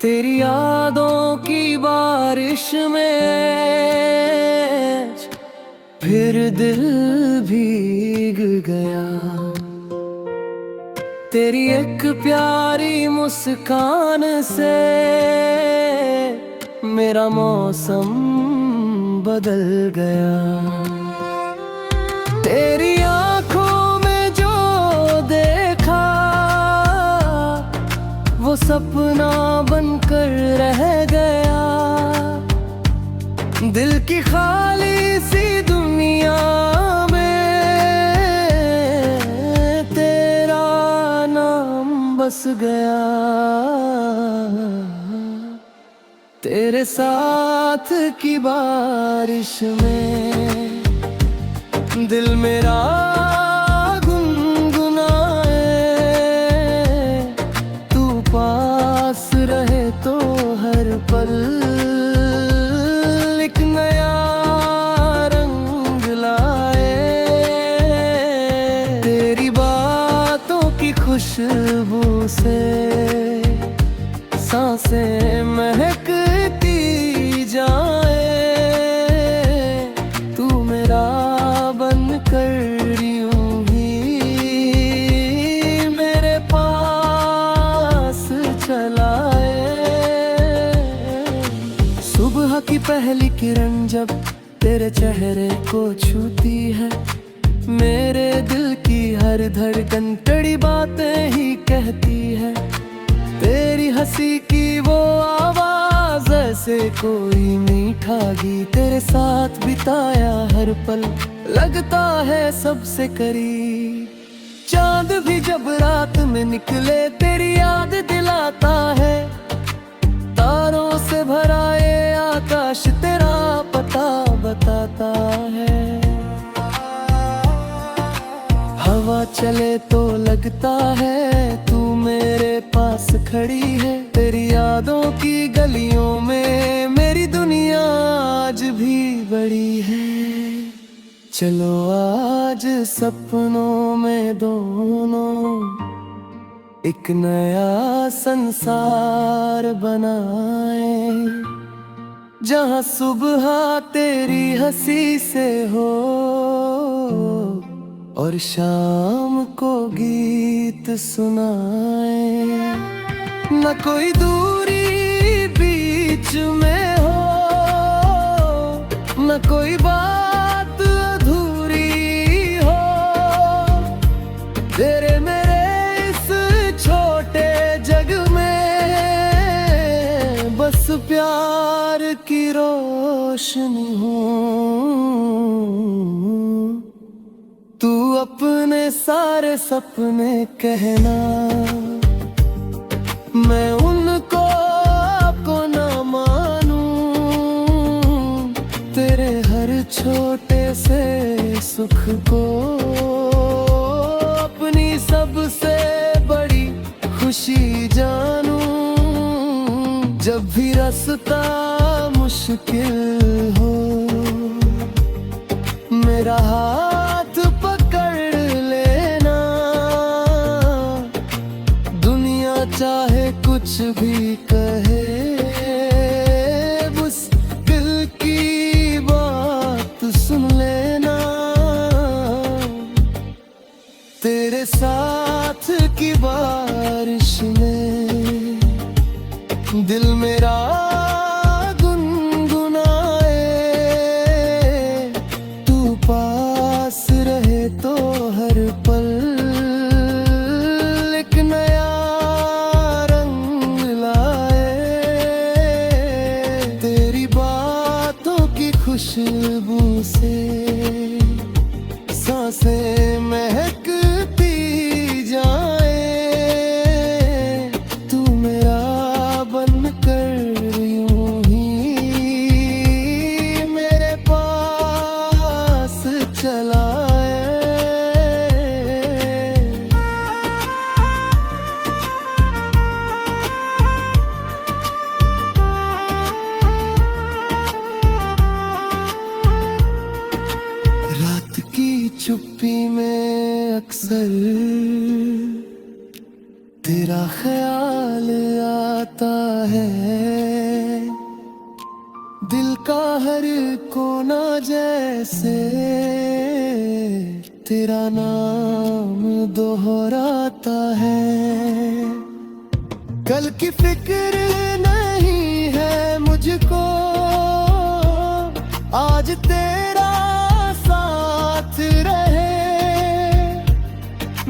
तेरी यादों की बारिश में फिर दिल भीग गया। तेरी एक प्यारी मुस्कान से मेरा मौसम बदल गया। तेरी आंखों में जो देखा वो सपना बनकर रह गया। दिल की खाली सी दुनिया में तेरा नाम बस गया। तेरे साथ की बारिश में दिल मेरा गुनगुनाए। तू पास रहे तो हर पल एक नया रंग लाए। तेरी बातों की खुशबू से सांसें महकती जाए। तू मेरा बनकर यूं ही मेरे पास चला आए। सुबह की पहली किरण जब तेरे चेहरे को छूती है, मेरे दिल की हर धड़कन कड़ी बातें ही कहती है। तेरी हंसी की वो आवाज ऐसे कोई मीठा गीत। तेरे साथ बिताया हर पल लगता है सबसे करीब। चांद भी जब रात में निकले तेरी याद दिलाता है। तारों से भरा ये आकाश तेरा पता बताता है। हवा चले तो लगता है तू मेरे पास खड़ी है। तेरी यादों की गलियों में मेरी दुनिया आज भी बड़ी है। चलो आज सपनों में दोनों एक नया संसार बनाए। जहाँ सुबह तेरी हंसी से हो और शाम को गीत सुनाए। न कोई दूरी बीच में हो, न कोई बात अधूरी हो। तेरे मेरे इस छोटे जग में बस प्यार की रोशनी हो। तू अपने सारे सपने कहना, मैं उनको आपको ना मानूं। तेरे हर छोटे से सुख को अपनी सबसे बड़ी खुशी जानूं। जब भी रास्ता मुश्किल हो मेरा हाथ पकड़ लेना। दुनिया चाहे कुछ भी कहे, बस दिल की बात सुन लेना। तेरे साथ की बारिश में दिल मेरा गुनगुनाए। तू पास रहे तो हर पल एक नया रंग लाए। तेरी बातों की खुशबू से सांसें महकती जाए। तू मेरा बनकर यूं ही मेरे पास चला आए। चुप्पी में अक्सर तेरा ख्याल आता है। दिल का हर कोना जैसे तेरा नाम दोहराता है। कल की फिक्र नहीं है मुझको, आज तेरा साथ रहे।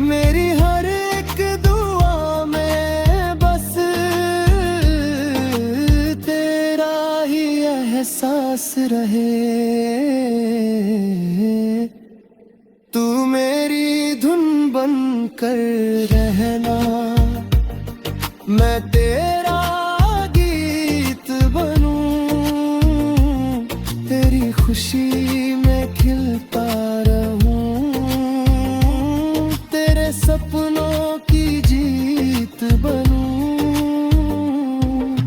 मेरी हर एक दुआ में बस तेरा ही एहसास रहे। तू मेरी धुन बन कर रहना, मैं तेरा गीत बनूं। तेरी खुशी में खिलता रहूं, तेरे सपनों की जीत बनूं।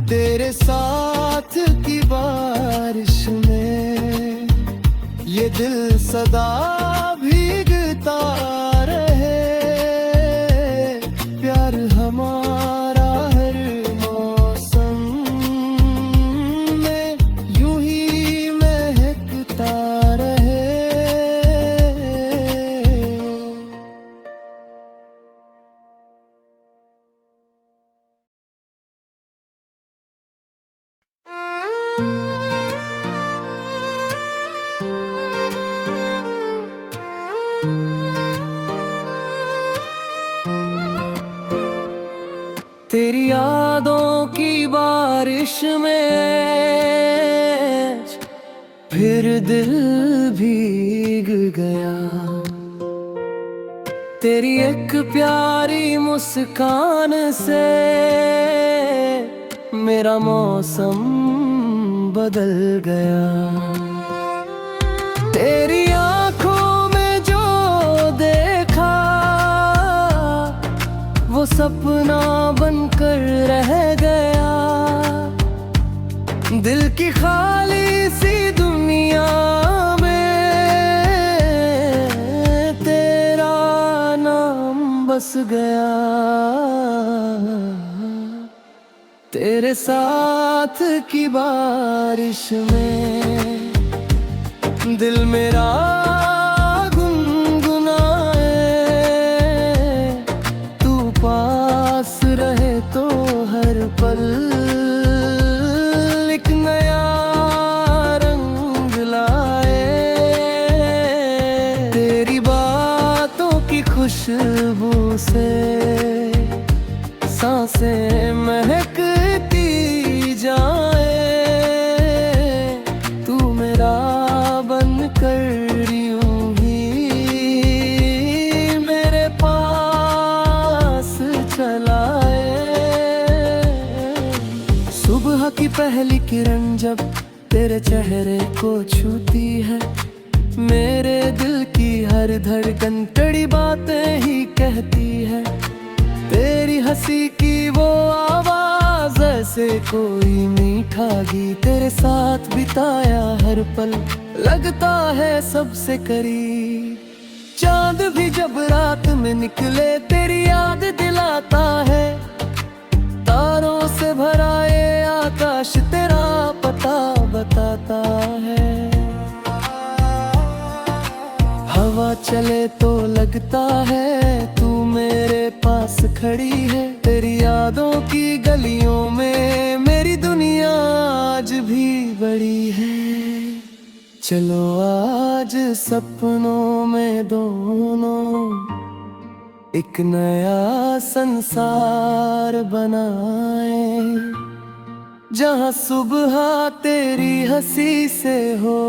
तेरे साथ की बारिश में ये दिल सदा भीगता रहे। प्यार हमारा हर मौसम में यूं ही महकता रहे। तेरी यादों की बारिश में फिर दिल भीग गया। तेरी एक प्यारी मुस्कान से मेरा मौसम बदल गया। तेरी आंखों में जो देखा वो सपना बनकर रह गया। दिल की खाली सी दुनिया में तेरा नाम बस गया। तेरे साथ की बारिश में दिल मेरा रहे तो हर पल एक नया रंग लाए। तेरी बातों की खुशबू से सांसें महकती जाए। तू मेरा बनकर यूं ही मेरे पास चला। सुबह की पहली किरण जब तेरे चेहरे को छूती है, मेरे दिल की हर धड़कन कड़ी बातें ही कहती है। तेरी हंसी की वो आवाज ऐसे कोई मीठा गीत। तेरे साथ बिताया हर पल लगता है सबसे करीब। चांद भी जब रात में निकले तेरी याद दिलाता है। तारों से भरा ये आकाश तेरा पता बताता है। हवा चले तो लगता है तू मेरे पास खड़ी है। तेरी यादों की गलियों में मेरी दुनिया आज भी बड़ी है। चलो आज सपनों में दोनों एक नया संसार बनाए, जहाँ सुबह तेरी हंसी से हो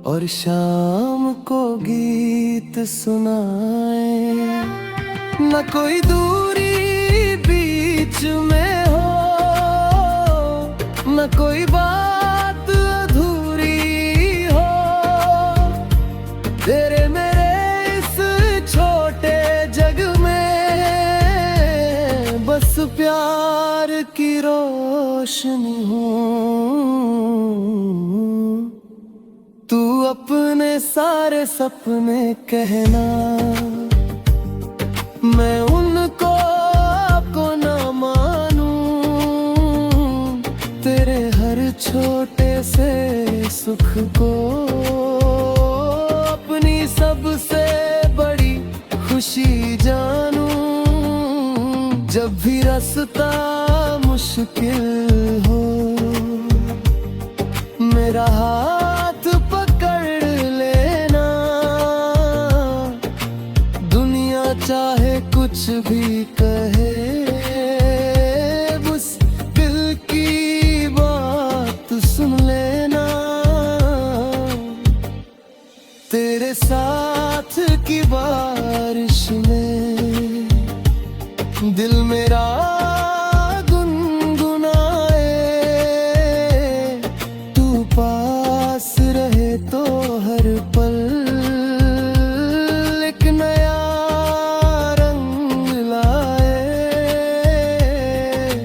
और शाम को गीत सुनाए। न कोई दूरी बीच में हो, न कोई बात अधूरी हो। तेरे मेरे इस छोटे जग में बस प्यार की रोशनी हो। तू अपने अपने सारे सपने कहना, मैं उनको आपको ना मानूं। तेरे हर छोटे से सुख को अपनी सबसे बड़ी खुशी जानूं। जब भी रास्ता मुश्किल हो, मेरा हाथ पकड़ लेना। दुनिया चाहे कुछ भी कहे, बस दिल की बात सुन लेना। तेरे साथ की बारिश में दिल मेरा गुनगुनाए। तू पास रहे तो हर पल एक नया रंग लाए।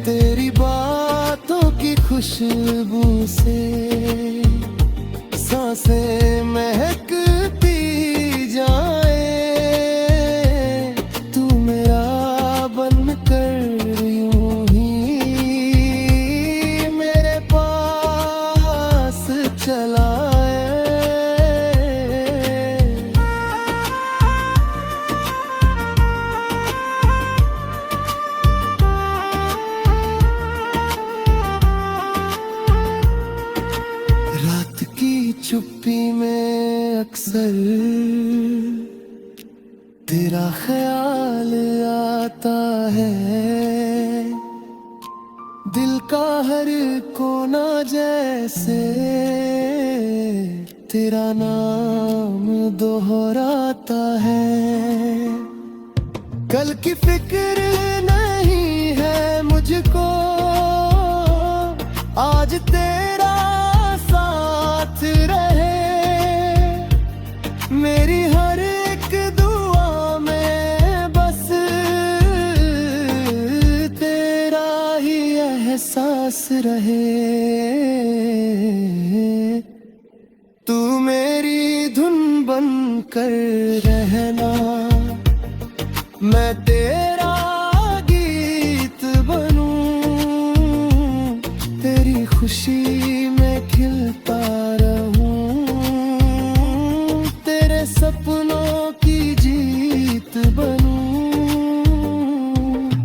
तेरी बातों की खुशबू से सांसें महकती जाए। तू मेरा बनकर यूं ही मेरे पास चला आए। रात की चुप्पी में अक्सर तेरा ख्याल आता है। दिल का हर कोना जैसे तेरा नाम दोहराता है। कल की फिक्र नहीं है मुझको, आज तेरा साथ रहे। मेरी हर एक दुआ में बस तेरा ही एहसास रहे। तू मेरी धुन बन कर रहना, मैं तेरा गीत बनूं। तेरी खुशी में खिलता रहूं, तेरे सपनों की जीत बनूं।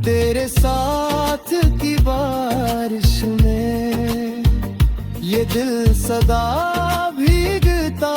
तेरे साथ की बारिश में ये दिल सदा भीगता